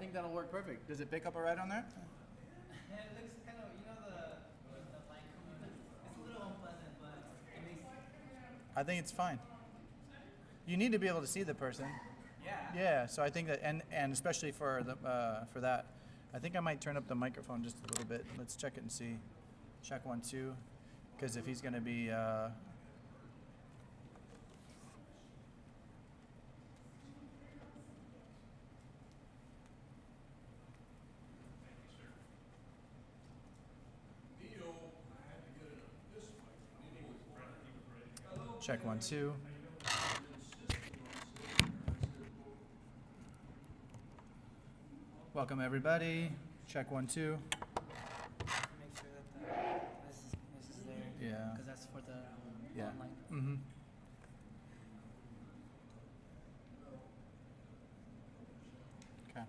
think that'll work perfect. Does it pick up all right on there? It looks kind of, the light coming. It's a little unpleasant, but it makes. I think it's fine. You need to be able to see the person. Yeah. Yeah, so I think that, and especially for that, I think I might turn up the microphone just a little bit. Let's check it and see. Check 1, 2, because if he's going to be. Check 1, 2. Welcome everybody. Check 1, 2. Make sure that this is there. Yeah. Because that's for the Yeah. online. Mm-hmm. Okay.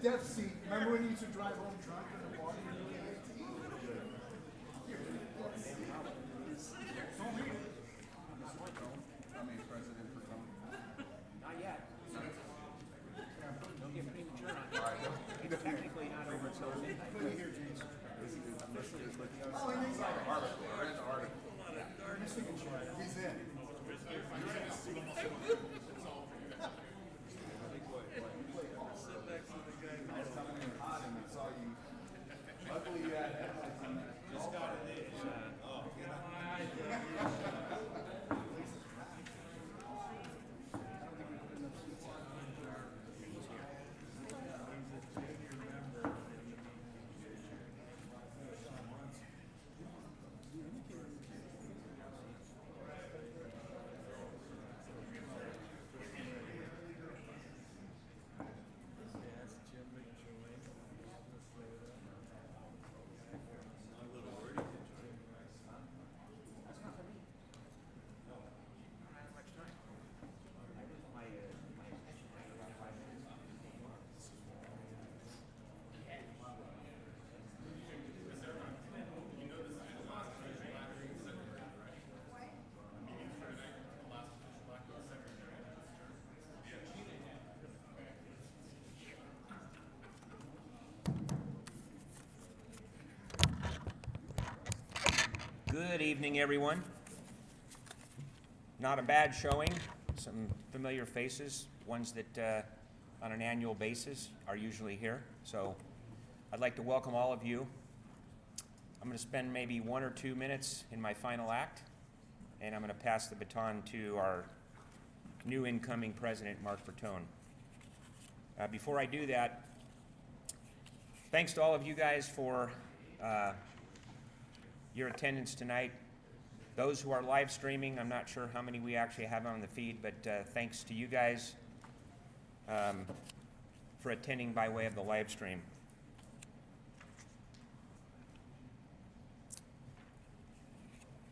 death seat. Remember when you used to drive home drunk in the party? Not yet. Don't get premature on it. It's technically not over till midnight. Put it here, James. Oh, and he's like, he's in. Luckily you had headlights on that. Good evening, everyone. Not a bad showing. Some familiar faces, ones that on an annual basis are usually here. So I'd like to welcome all of you. I'm going to spend maybe 1 or 2 minutes in my final act, and I'm going to pass the baton to our new incoming president, Mark Bertone. Before I do that, thanks to all of you guys for your attendance tonight. Those who are live streaming, I'm not sure how many we actually have on the feed, but thanks to you guys for attending by way of the live stream.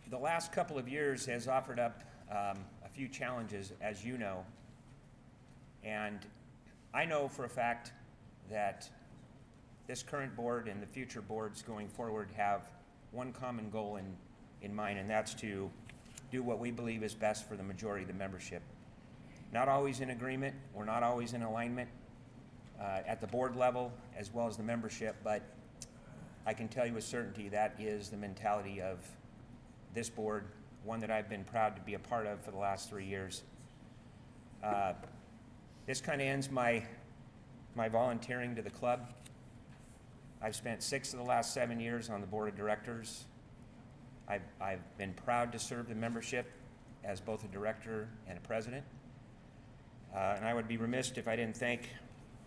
The last couple of years has offered up a few challenges, as you know, and I know for a fact that this current board and the future boards going forward have one common goal in mind, and that's to do what we believe is best for the majority of the membership. Not always in agreement, we're not always in alignment at the board level as well as the membership, but I can tell you with certainty that is the mentality of this board, one that I've been proud to be a part of for the last 3 years. This kind of ends my volunteering to the club. I've spent 6 of the last 7 years on the board of directors. I've been proud to serve the membership as both a director and a president. And I would be remiss if I didn't thank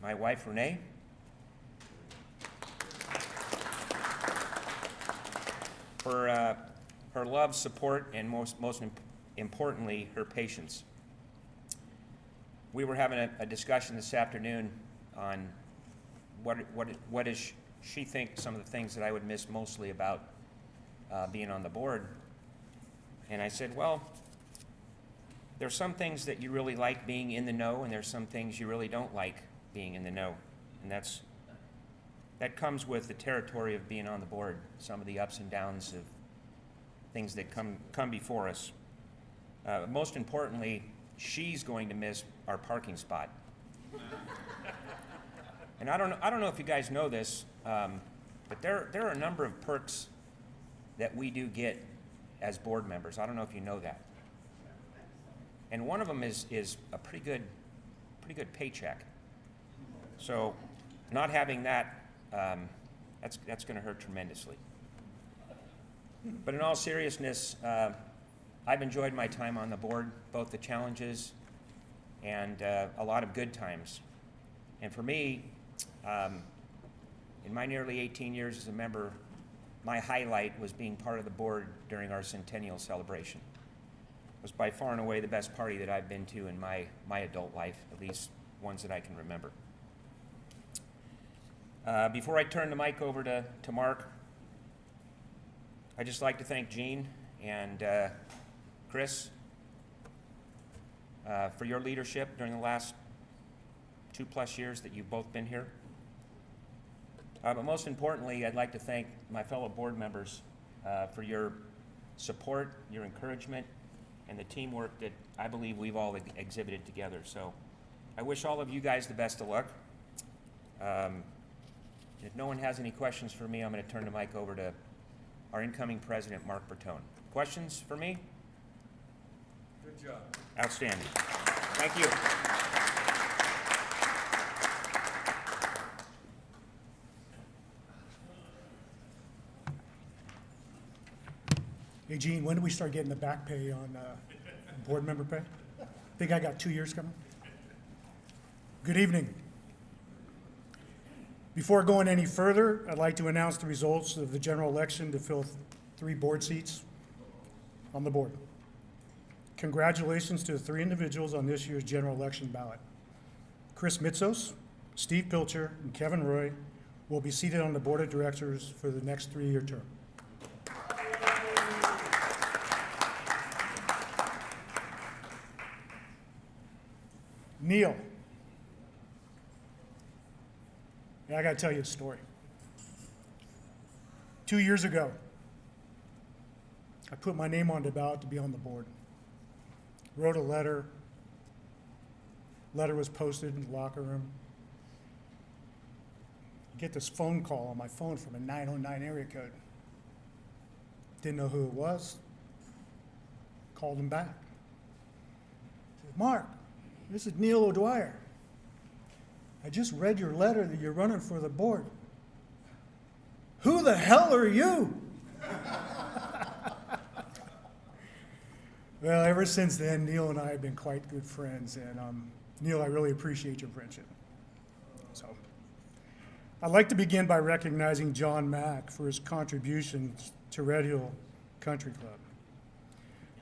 my wife, Renee, for her love, support, and most importantly, her patience. We were having a discussion this afternoon on what is she thinks some of the things that I would miss mostly about being on the board. And I said, well, there's some things that you really like being in the know, and there's some things you really don't like being in the know. And that comes with the territory of being on the board, some of the ups and downs of things that come before us. Most importantly, she's going to miss our parking spot. And I don't know if you guys know this, but there are a number of perks that we do get as board members. I don't know if you know that. And one of them is a pretty good paycheck. So not having that, that's going to hurt tremendously. But in all seriousness, I've enjoyed my time on the board, both the challenges and a lot of good times. And for me, in my nearly 18 years as a member, my highlight was being part of the board during our centennial celebration. It was by far and away the best party that I've been to in my adult life, at least ones that I can remember. Before I turn the mic over to Mark, I'd just like to thank Gene and Chris for your leadership during the last 2+ years that you've both been here. But most importantly, I'd like to thank my fellow board members for your support, your encouragement, and the teamwork that I believe we've all exhibited together. So I wish all of you guys the best of luck. If no one has any questions for me, I'm going to turn the mic over to our incoming president, Mark Bertone. Questions for me? Good job. Outstanding. Thank you. Hey, Gene, when do we start getting the back pay on board member pay? Think I got 2 years coming? Good evening. Before going any further, I'd like to announce the results of the general election to fill 3 board seats on the board. Congratulations to the 3 individuals on this year's general election ballot. Chris Mitzos, Steve Pilcher, and Kevin Roy will be seated on the board of directors for the next 3-year term. Neil. Yeah, I got to tell you a story. 2 years ago, I put my name on the ballot to be on the board. Wrote a letter. Letter was posted in the locker room. I get this phone call on my phone from a 909 area code. Didn't know who it was. Called him back. Said, Mark, this is Neil O'Dwyer. I just read your letter that you're running for the board. Who the hell are you? Well, ever since then, Neil and I have been quite good friends, and Neil, I really appreciate your friendship. So, I'd like to begin by recognizing John Mack for his contributions to Red Hill Country Club.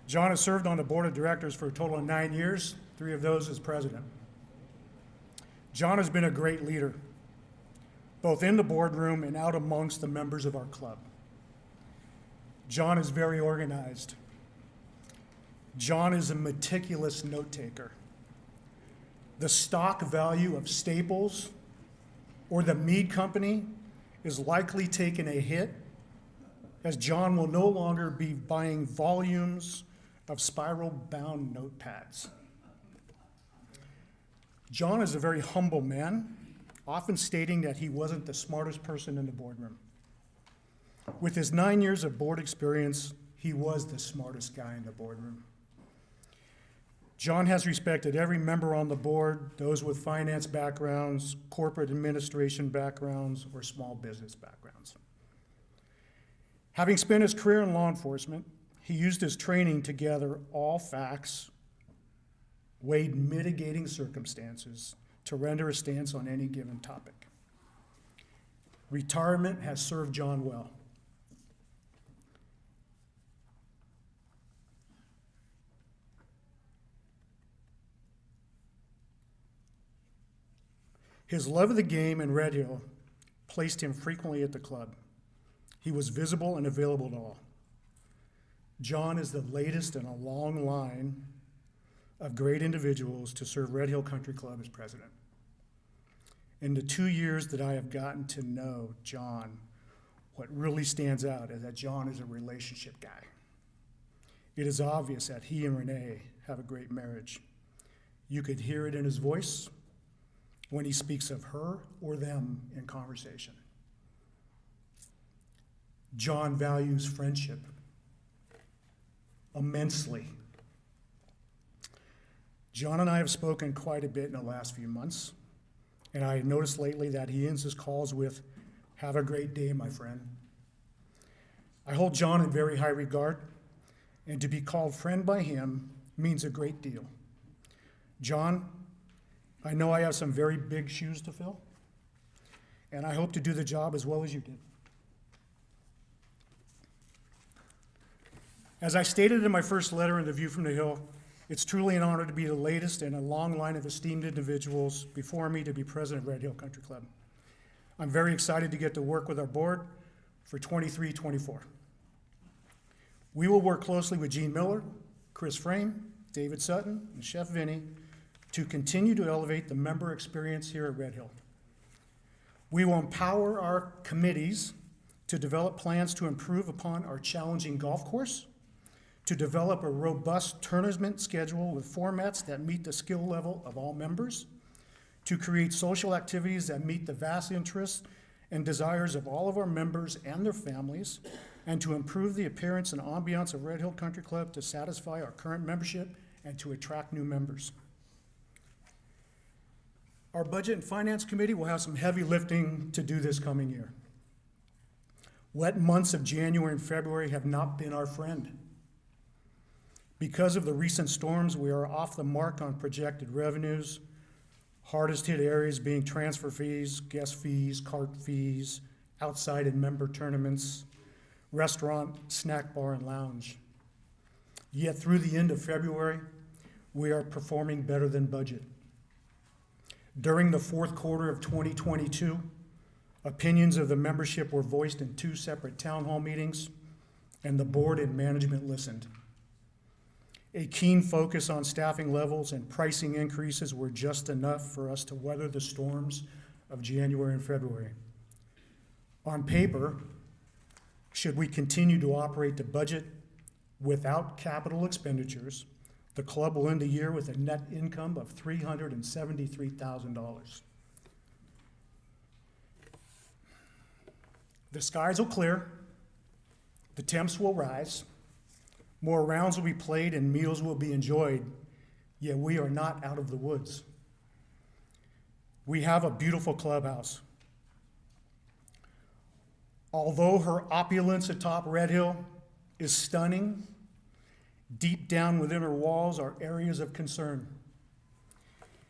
John has served on the board of directors for a total of 9 years, 3 of those as president. John has been a great leader, both in the boardroom and out amongst the members of our club. John is very organized. John is a meticulous note taker. The stock value of Staples or the Mead Company is likely taking a hit, as John will no longer be buying volumes of spiral-bound notepads. John is a very humble man, often stating that he wasn't the smartest person in the boardroom. With his 9 years of board experience, he was the smartest guy in the boardroom. John has respected every member on the board, those with finance backgrounds, corporate administration backgrounds, or small business backgrounds. Having spent his career in law enforcement, he used his training to gather all facts, weighed mitigating circumstances to render a stance on any given topic. Retirement has served John well. His love of the game in Red Hill placed him frequently at the club. He was visible and available to all. John is the latest in a long line of great individuals to serve Red Hill Country Club as president. In the 2 years that I have gotten to know John, what really stands out is that John is a relationship guy. It is obvious that he and Renee have a great marriage. You could hear it in his voice when he speaks of her or them in conversation. John values friendship immensely. John and I have spoken quite a bit in the last few months, and I have noticed lately that he ends his calls with, "Have a great day, my friend." I hold John in very high regard, and to be called friend by him means a great deal. John, I know I have some very big shoes to fill, and I hope to do the job as well as you did. As I stated in my first letter in The View from the Hill, it's truly an honor to be the latest in a long line of esteemed individuals before me to be president of Red Hill Country Club. I'm very excited to get to work with our board for 23-24. We will work closely with Gene Miller, Chris Frame, David Sutton, and Chef Vinny to continue to elevate the member experience here at Red Hill. We will empower our committees to develop plans to improve upon our challenging golf course, to develop a robust tournament schedule with formats that meet the skill level of all members, to create social activities that meet the vast interests and desires of all of our members and their families, and to improve the appearance and ambiance of Red Hill Country Club to satisfy our current membership and to attract new members. Our Budget and Finance Committee will have some heavy lifting to do this coming year. Wet months of January and February have not been our friend. Because of the recent storms, we are off the mark on projected revenues, hardest hit areas being transfer fees, guest fees, cart fees, outside and member tournaments, restaurant, snack bar, and lounge. Yet through the end of February, we are performing better than budget. During the fourth quarter of 2022, opinions of the membership were voiced in 2 separate town hall meetings, and the board and management listened. A keen focus on staffing levels and pricing increases were just enough for us to weather the storms of January and February. On paper, should we continue to operate the budget without capital expenditures, the club will end the year with a net income of $373,000. The skies will clear, the temps will rise, more rounds will be played and meals will be enjoyed, yet we are not out of the woods. We have a beautiful clubhouse. Although her opulence atop Red Hill is stunning, deep down within her walls are areas of concern.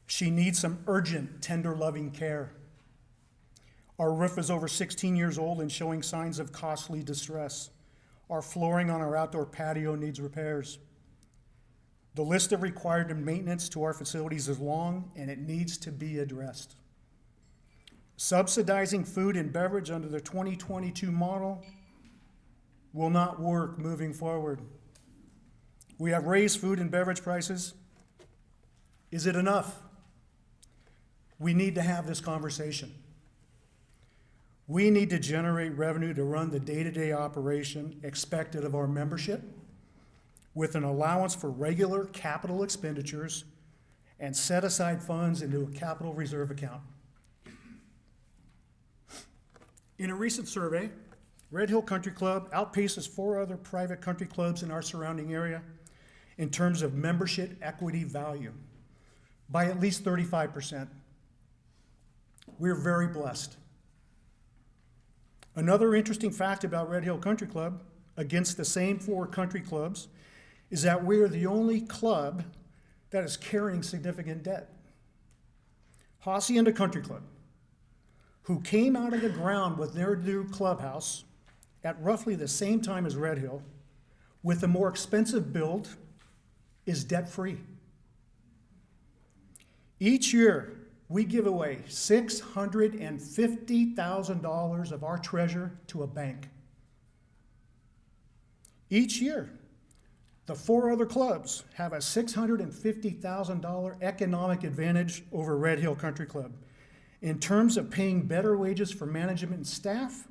She needs some urgent, tender, loving care. Our roof is over 16 years old and showing signs of costly distress. Our flooring on our outdoor patio needs repairs. The list of required maintenance to our facilities is long, and it needs to be addressed. Subsidizing food and beverage under the 2022 model will not work moving forward. We have raised food and beverage prices. Is it enough? We need to have this conversation. We need to generate revenue to run the day-to-day operation expected of our membership with an allowance for regular capital expenditures and set aside funds into a capital reserve account. In a recent survey, Red Hill Country Club outpaces 4 other private country clubs in our surrounding area in terms of membership equity value by at least 35%. We're very blessed. Another interesting fact about Red Hill Country Club, against the same 4 country clubs, is that we're the only club that is carrying significant debt. Hacienda Country Club, who came out of the ground with their new clubhouse at roughly the same time as Red Hill, with a more expensive build, is debt-free. Each year, we give away $650,000 of our treasure to a bank. Each year, the 4 other clubs have a $650,000 economic advantage over Red Hill Country Club in terms of paying better wages for management and staff,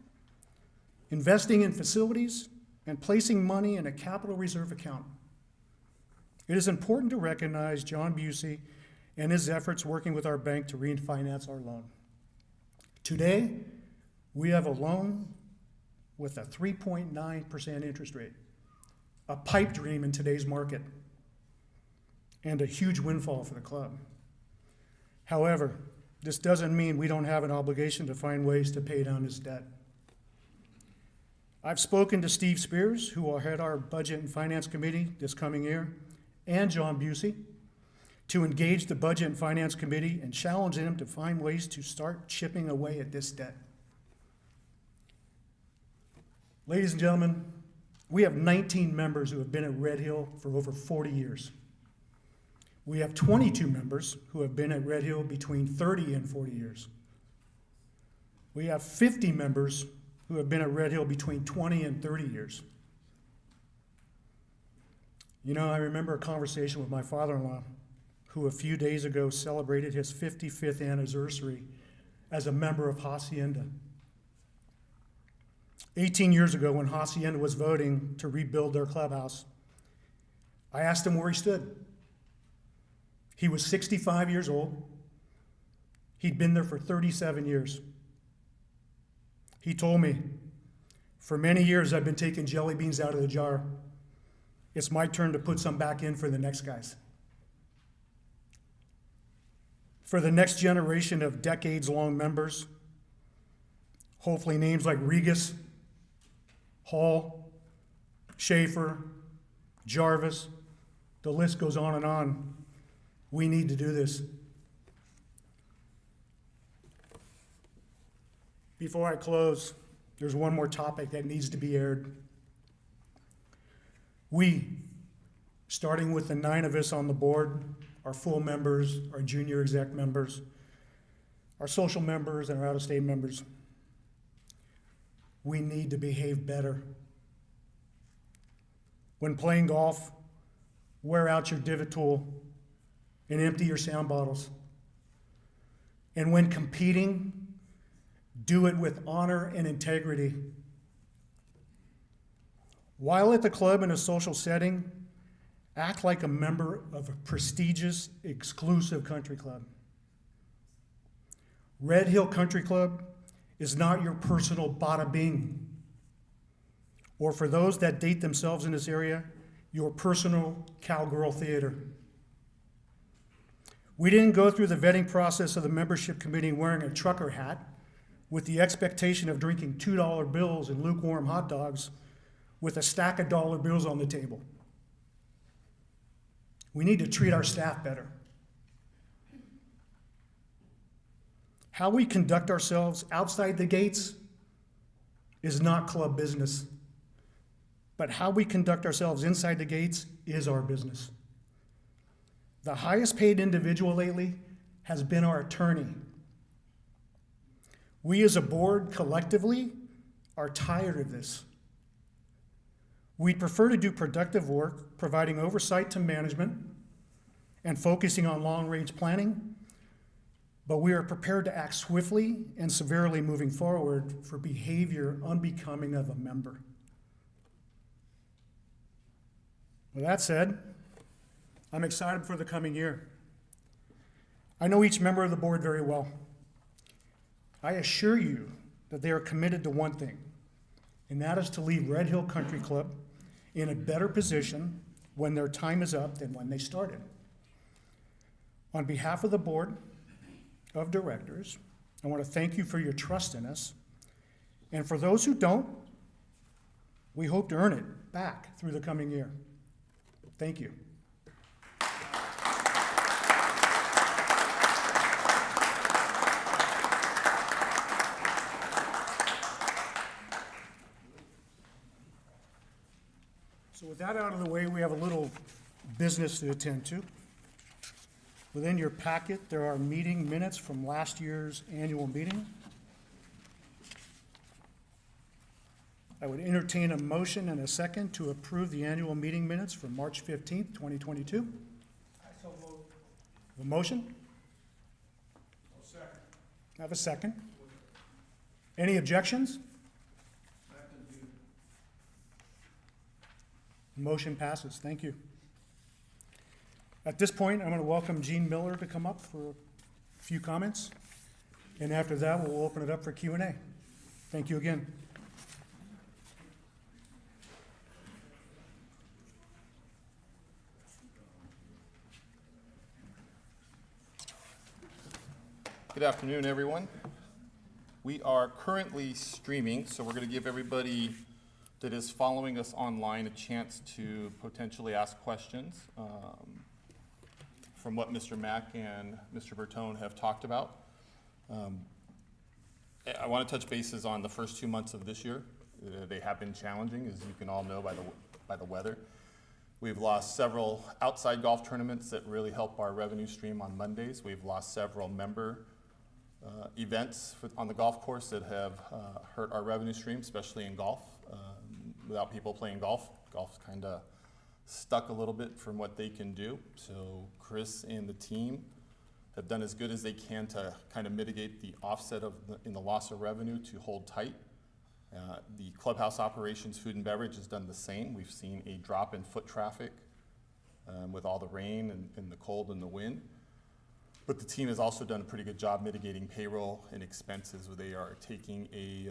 investing in facilities, and placing money in a capital reserve account. It is important to recognize John Busey and his efforts working with our bank to refinance our loan. Today, we have a loan with a 3.9% interest rate, a pipe dream in today's market, and a huge windfall for the club. However, this doesn't mean we don't have an obligation to find ways to pay down his debt. I've spoken to Steve Spears, who will head our Budget and Finance Committee this coming year, and John Busey, to engage the Budget and Finance Committee and challenge them to find ways to start chipping away at this debt. Ladies and gentlemen, we have 19 members who have been at Red Hill for over 40 years. We have 22 members who have been at Red Hill between 30 and 40 years. We have 50 members who have been at Red Hill between 20 and 30 years. You know, I remember a conversation with my father-in-law, who a few days ago celebrated his 55th anniversary as a member of Hacienda. 18 years ago, when Hacienda was voting to rebuild their clubhouse, I asked him where he stood. He was 65 years old. He'd been there for 37 years. He told me, for many years I've been taking jelly beans out of the jar. It's my turn to put some back in for the next guys. For the next generation of decades-long members, hopefully names like Regas, Hall, Schaefer, Jarvis, the list goes on and on. We need to do this. Before I close, there's one more topic that needs to be aired. We, starting with the 9 of us on the board, our full members, our junior exec members, our social members, and our out-of-state members, we need to behave better. When playing golf, wear out your divot tool and empty your sound bottles. And when competing, do it with honor and integrity. While at the club in a social setting, act like a member of a prestigious, exclusive country club. Red Hill Country Club is not your personal bada bing, or for those that date themselves in this area, your personal cowgirl theater. We didn't go through the vetting process of the membership committee wearing a trucker hat with the expectation of drinking $2 bills and lukewarm hot dogs with a stack of dollar bills on the table. We need to treat our staff better. How we conduct ourselves outside the gates is not club business, but how we conduct ourselves inside the gates is our business. The highest paid individual lately has been our attorney. We as a board collectively are tired of this. We'd prefer to do productive work, providing oversight to management and focusing on long-range planning, but we are prepared to act swiftly and severely moving forward for behavior unbecoming of a member. With that said, I'm excited for the coming year. I know each member of the board very well. I assure you that they are committed to one thing, and that is to leave Red Hill Country Club in a better position when their time is up than when they started. On behalf of the board of directors, I want to thank you for your trust in us. And for those who don't, we hope to earn it back through the coming year. Thank you. So with that out of the way, we have a little business to attend to. Within your packet, there are meeting minutes from last year's annual meeting. I would entertain a motion and a second to approve the annual meeting minutes from March 15th, 2022. I so moved. A motion? I have a second. Any objections? Motion passes. Thank you. At this point, I'm going to welcome Gene Miller to come up for a few comments. And after that, we'll open it up for Q&A. Thank you again. Good afternoon, everyone. We are currently streaming, so we're going to give everybody that is following us online a chance to potentially ask questions from what Mr. Mack and Mr. Bertone have talked about. I want to touch bases on the first 2 months of this year. They have been challenging, as you can all know by the weather. We've lost several outside golf tournaments that really help our revenue stream on Mondays. We've lost several member events on the golf course that have hurt our revenue stream, especially in golf. Without people playing golf, golf's kind of stuck a little bit from what they can do. So Chris and the team have done as good as they can to kind of mitigate the offset in the loss of revenue to hold tight. The clubhouse operations, food and beverage has done the same. We've seen a drop in foot traffic with all the rain and the cold and the wind. But the team has also done a pretty good job mitigating payroll and expenses, where they are taking a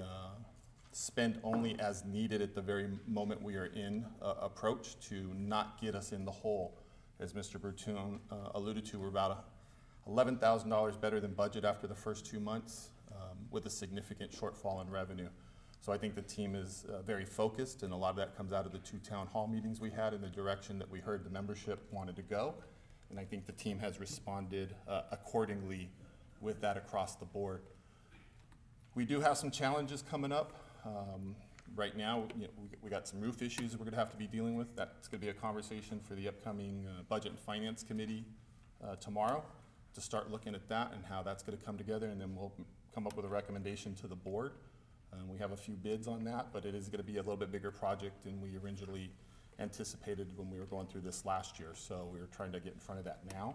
spend only as needed at the very moment we are in approach to not get us in the hole. As Mr. Bertune alluded to, we're about $11,000 better than budget after the first 2 months with a significant shortfall in revenue. So I think the team is very focused, and a lot of that comes out of the 2 town hall meetings we had in the direction that we heard the membership wanted to go. And I think the team has responded accordingly with that across the board. We do have some challenges coming up. Right now, we got some roof issues we're gonna have to be dealing with. That's gonna be a conversation for the upcoming Budget and Finance Committee tomorrow, to start looking at that and how that's gonna come together, and then we'll come up with a recommendation to the board. We have a few bids on that, but it is gonna be a little bit bigger project than we originally anticipated when we were going through this last year. So we're trying to get in front of that now.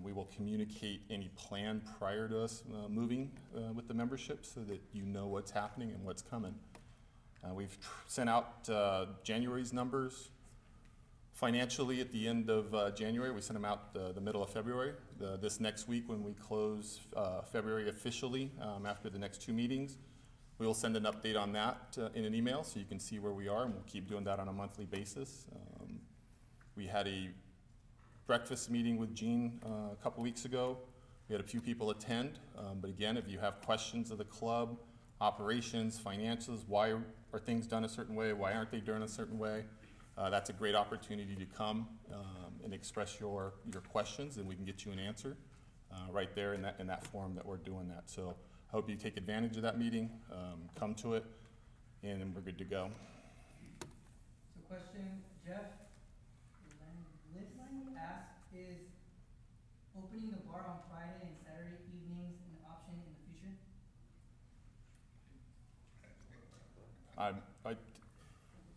We will communicate any plan prior to us moving with the membership, so that you know what's happening and what's coming. We've sent out January's numbers financially at the end of January. We sent them out the middle of February. This next week, when we close February officially, after the next 2 meetings, we will send an update on that in an email, so you can see where we are, and we'll keep doing that on a monthly basis. We had a breakfast meeting with Gene a couple weeks ago. We had a few people attend, but again, if you have questions of the club, operations, finances, why are things done a certain way, why aren't they done a certain way, that's a great opportunity to come and express your questions, and we can get you an answer right there in that forum that we're doing that. So I hope you take advantage of that meeting, come to it, and then we're good to go. So question, Jeff, Liz asked, is opening the bar on Friday and Saturday evenings an option in the future?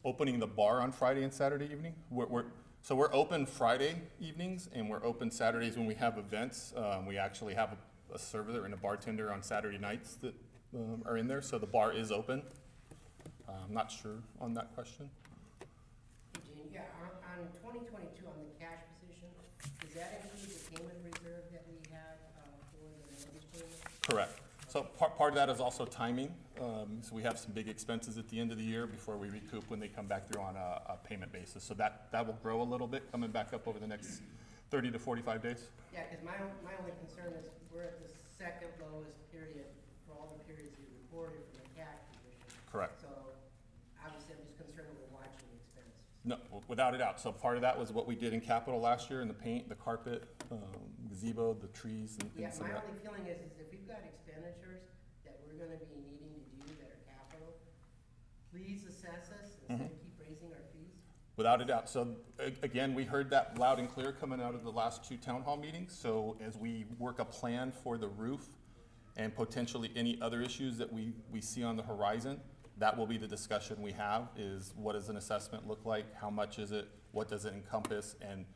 Opening the bar on Friday and Saturday evening? So we're open Friday evenings, and we're open Saturdays when we have events. We actually have a server and a bartender on Saturday nights that are in there, so the bar is open. I'm not sure on that question. Gene, yeah, on 2022, on the cash position, does that include the payment reserve that we have for the mortgage payment? Correct. So part of that is also timing. So we have some big expenses at the end of the year before we recoup when they come back through on a payment basis. So that will grow a little bit, coming back up over the next 30 to 45 days. Yeah, because my only concern is we're at the second lowest period for all the periods you reported from the cash position. Correct. So obviously, I'm just concerned that we're watching the expenses. No, without a doubt. So part of that was what we did in capital last year, in the paint, the carpet, gazebo, the trees, and Yeah, some my of that. only feeling is if we've got expenditures that we're gonna be needing to do that are capital, please assess us instead of keep raising our fees. Without a doubt. So again, we heard that loud and clear coming out of the last 2 town hall meetings. So as we work a plan for the roof and potentially any other issues that we see on the horizon, that will be the discussion we have, is what does an assessment look like? How much is it? What does it encompass? And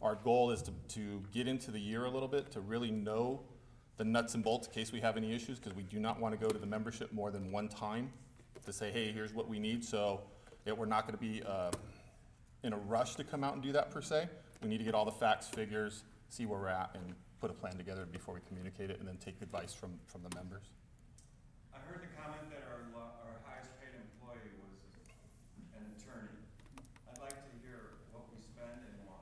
our goal is to get into the year a little bit, to really know the nuts and bolts in case we have any issues, because we do not want to go to the membership more than one time to say, hey, here's what we need. So we're not going to be in a rush to come out and do that per se. We need to get all the facts, figures, see where we're at, and put a plan together before we communicate it, and then take advice from the members. I heard the comment that our highest paid employee was an attorney. I'd like to hear what we spend and why.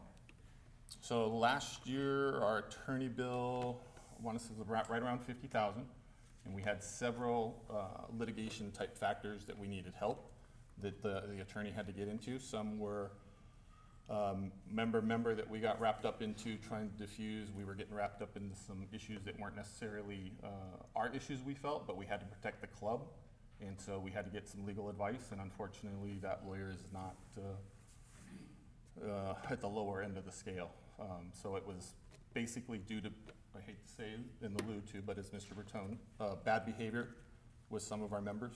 So last year, our attorney bill, I want to say, was right around 50,000, and we had several litigation type factors that we needed help that the attorney had to get into. Some were member that we got wrapped up into trying to diffuse. We were getting wrapped up into some issues that weren't necessarily our issues, we felt, but we had to protect the club, and so we had to get some legal advice, and unfortunately that lawyer is not at the lower end of the scale. So it was basically due to, I hate to say it and allude to, but as Mr. Bertone, bad behavior with some of our members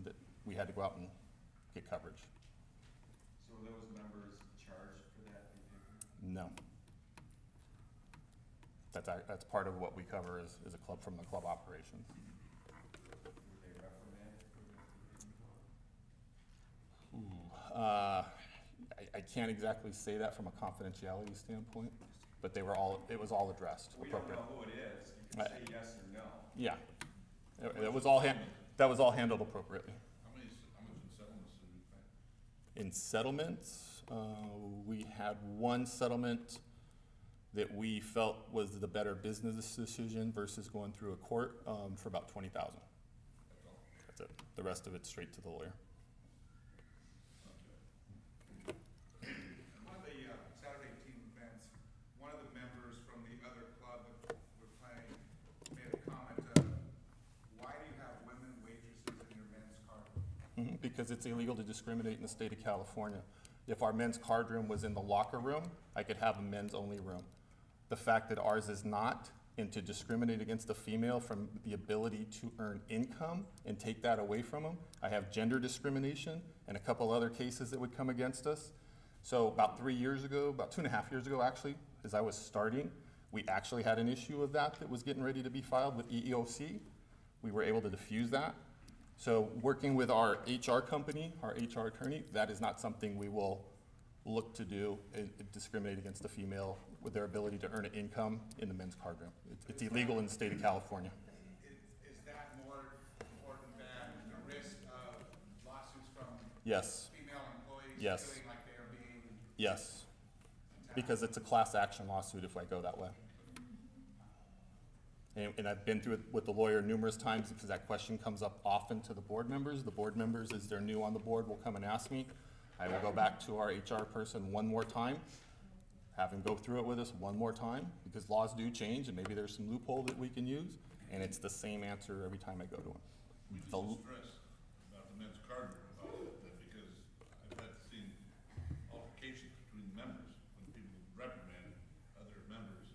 that we had to go out and get coverage. So were those members charged for that behavior? No. that's part of what we cover as a club from the club operations. Ooh, I can't exactly say that from a confidentiality standpoint, but it was all addressed We don't appropriately. know who it is, you can say yes or no. Yeah, that was all handled appropriately. How much in settlements did we pay? In settlements, we had one settlement that we felt was the better business decision versus going through a court, for about $20,000. That's all. That's it. The rest of it's straight to the lawyer. One of the Saturday team events, one of the members from the other club that we're playing made a comment, why do you have women waitresses in your men's card room? Because it's illegal to discriminate in the state of California. If our men's card room was in the locker room, I could have a men's only room. The fact that ours is not, and to discriminate against a female from the ability to earn income and take that away from them, I have gender discrimination and a couple other cases that would come against us. So about 3 years ago, about 2.5 years ago actually, as I was starting, we actually had an issue of that was getting ready to be filed with EEOC. We were able to diffuse that. So working with our HR company, our HR attorney, that is not something we will look to do, discriminate against a female with their ability to earn an income in the men's card room. It's illegal in the state of California. Is that more important than the risk of lawsuits from Yes, female employees Yes. feeling like they are being yes, attacked? because it's a class action lawsuit if I go that way. And I've been through it with the lawyer numerous times because that question comes up often to the board members. The board members, as they're new on the board, will come and ask me. I will go back to our HR person one more time, have him go through it with us one more time, because laws do change and maybe there's some loophole that we can use, and it's the same answer every time I go to him. We just The- stress about the men's card room, about that, because I've had seen altercations between members when people reprimand other members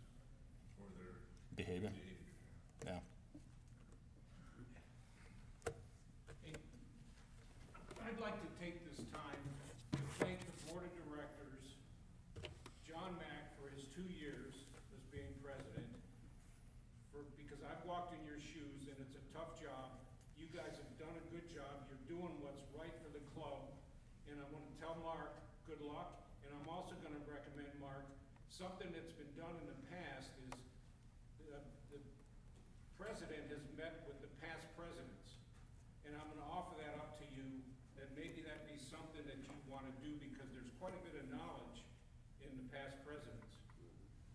for their Behavior, behavior. yeah. I'd like to take this time to thank the board of directors, John Mack for his 2 years as being president, because I've walked in your shoes and it's a tough job. You guys have done a good job. You're doing what's right for the club. And I want to tell Mark, good luck. And I'm also going to recommend, Mark, something that's been done in the past is the president has met with the past presidents. And I'm gonna offer that up to you, that maybe that be something that you wanna do, because there's quite a bit of knowledge in the past presidents.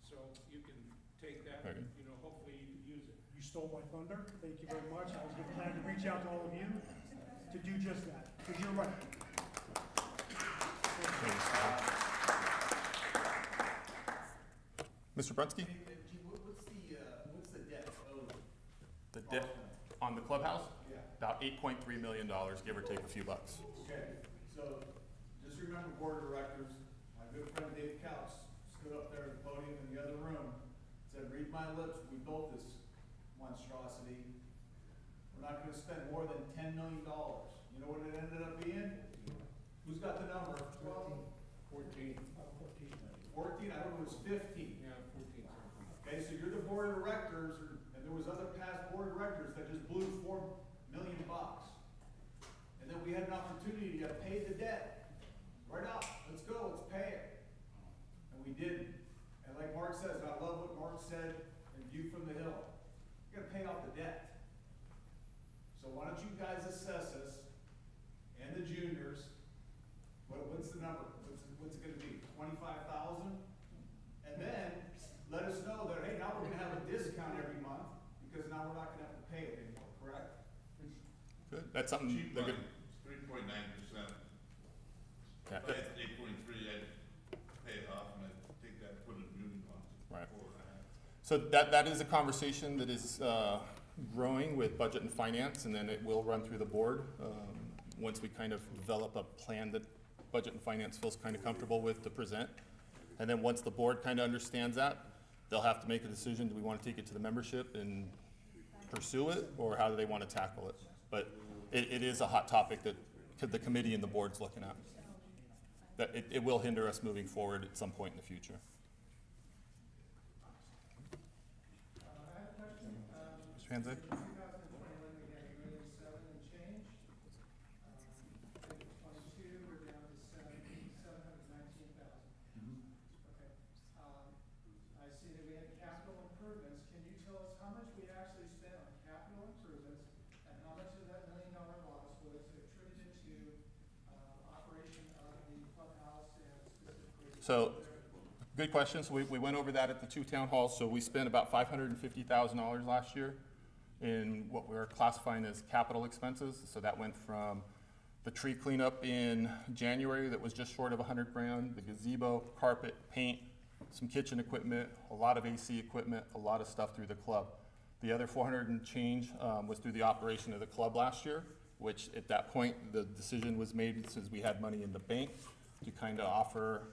So you can take that, Very good. you know, hopefully you can use it. You stole my thunder. Thank you very much. I was going to plan to reach out to all of you to do just that, because you're right. Mr. Brunsky? What's the debt owed? The debt on the clubhouse? Yeah. About $8.3 million, give or take a few bucks. Okay, so just remember, board of directors, my good friend Dave Couch stood up there at the podium in the other room, said, read my lips, we built this monstrosity. We're not gonna spend more than $10 million. You know what it ended up being? Who's got the number? 12? 14. 14, I thought it was 15. Yeah, 14 something. Okay, so you're the board of directors, and there was other past board of directors that just blew $4 million. And then we had an opportunity to pay the debt. Right up, let's go, let's pay it. And we didn't. And like Mark says, and I love what Mark said in View from the Hill, you gotta pay off the debt. So why don't you guys assess us and the juniors, what's the number? What's it gonna be, 25,000? And then let us know that, hey, now we're gonna have a discount every month, because now we're not gonna have to pay it anymore, correct? Good, that's something Cheap they're money, good. 3.9%. Yeah, If I had 8.3, I'd pay it off and I'd take that, put it in municipal bonds. Right. 4.5. So that is a conversation that is growing with budget and finance, and then it will run through the board once we kind of develop a plan that budget and finance feels kind of comfortable with to present. And then once the board kind of understands that, they'll have to make a decision, do we want to take it to the membership and pursue it, or how do they want to tackle it? But it is a hot topic that the committee and the board's looking at. That it will hinder us moving forward at some point in the future. Mr. Hanzay? 2021, we had $1,007,000 and change. 22, we're down to $719,000. Okay. I see that we had capital improvements. Can you tell us how much we actually spent on capital improvements, and how much of that $1 million loss was attributed to operation of the clubhouse and specifically? So, good question. So we went over that at the 2 town halls. So we spent about $550,000 last year in what we were classifying as capital expenses. So that went from the tree cleanup in January that was just short of $100,000, the gazebo, carpet, paint, some kitchen equipment, a lot of AC equipment, a lot of stuff through the club. The other 400 and change was through the operation of the club last year, which at that point the decision was made, since we had money in the bank, to kind of offer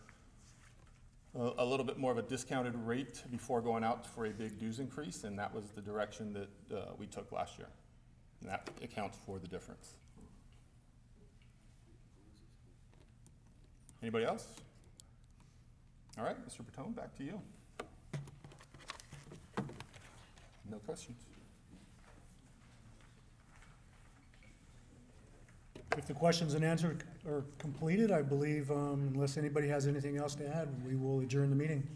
a little bit more of a discounted rate before going out for a big dues increase, and that was the direction that we took last year. And that accounts for the difference. Anybody else? All right, Mr. Bertone, back to you. No questions. If the questions and answers are completed, I believe, unless anybody has anything else to add, we will adjourn the meeting.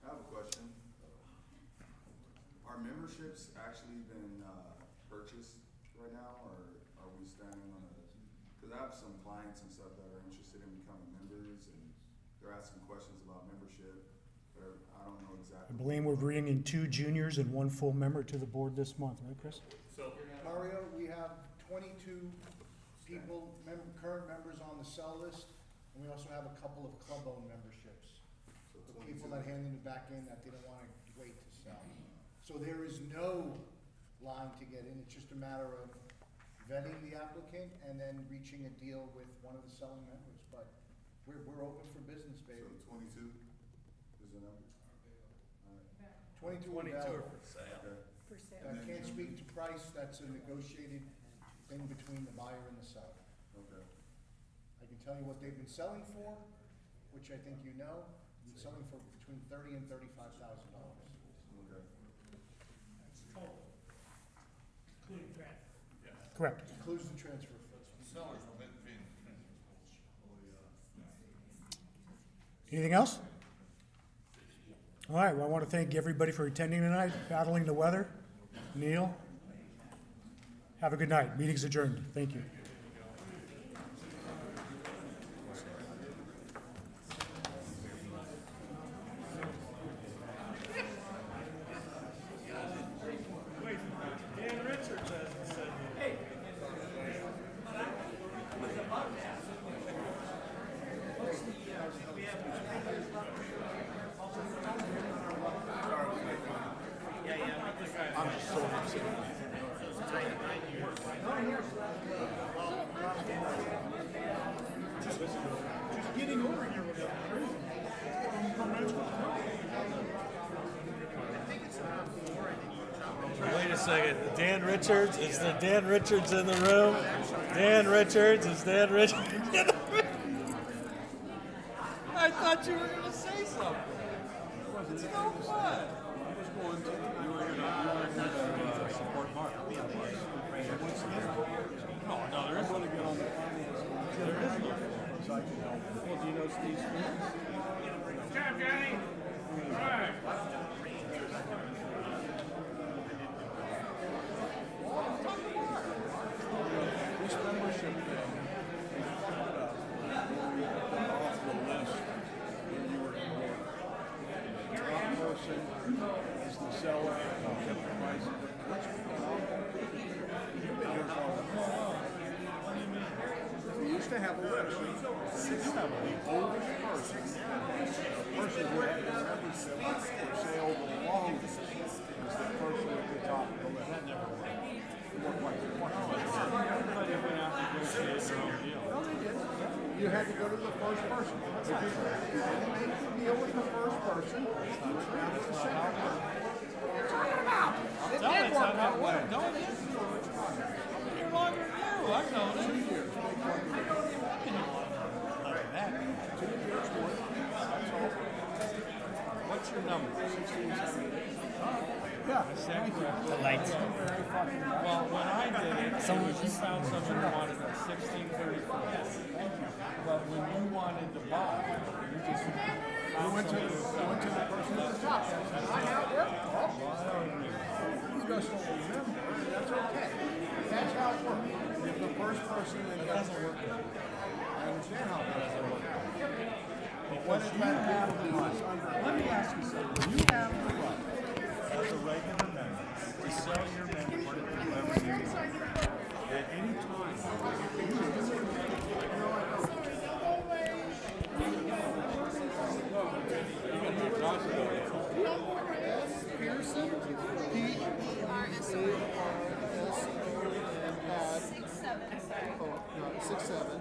I have a question. Are memberships actually been purchased right now, or are we standing on a, because I have some clients and stuff that are interested in becoming members, and they're asking questions about membership, but I don't know I exactly. believe we're bringing 2 juniors and 1 full member to the board this month, right, Chris? Mario, we have 22 people, current members on the cell list, and we also have a couple of club-owned memberships. So The 22. people that handed it back in that didn't want to wait to sell. So there is no line to get in, it's just a matter of vetting the applicant and then reaching a deal with one of the selling members, but we're open for business, So baby. 22 is the number? All right. 22 available. Okay. I can't speak to price, that's a negotiated thing between the buyer and the seller. Okay. I can tell you what they've been selling for, which I think you know, been selling for between $30,000 and $35,000. Okay. Correct. Includes the transfer fee. Anything else? All right, well, I want to thank everybody for attending tonight, battling the weather. Neil, have a good night. Meeting's adjourned. Thank you. Wait a second. Dan Richards? Is there Dan Richards in the room? Dan Richards? Is Dan Richards in the room? I thought you were going to say something. It's no fun. Support Mark. No, there is one to get on the finance. There is no. Well, do you know Steve Smith? Good job, Johnny. All right. This membership thing, we fucked it up. We got off the list when you were born. The top person is the seller, kept the price. You've been here for a while. We used to have a list. The oldest person, the person who had the membership for sale the longest, is the person at the top of the list. That never worked. Everybody went out and negotiated their own deal. No, they didn't. You had to go to the first person. If you didn't make the deal with the first person, you went down to the second person. What are you talking about? It did work that way. No, it didn't. You're longer than you. I've known it. 2 years. I don't even want any longer. Like that. 2 years worth. That's all. What's your number? 16, 17. Yeah, thank you. Light. Well, when I did it, it was you found someone who wanted a 1634. But when you wanted to buy, you just found Went to somebody who the person at the top. I have worked. You just don't remember. That's okay. That's how it works. If the first person that doesn't work, I understand how it doesn't work. But what is that have to do is let me ask you something. You have the right as a regular member to sell your membership to whoever you want. At any time. Pearson, P-E-R-S-O-N-S-O-N, at 6-7,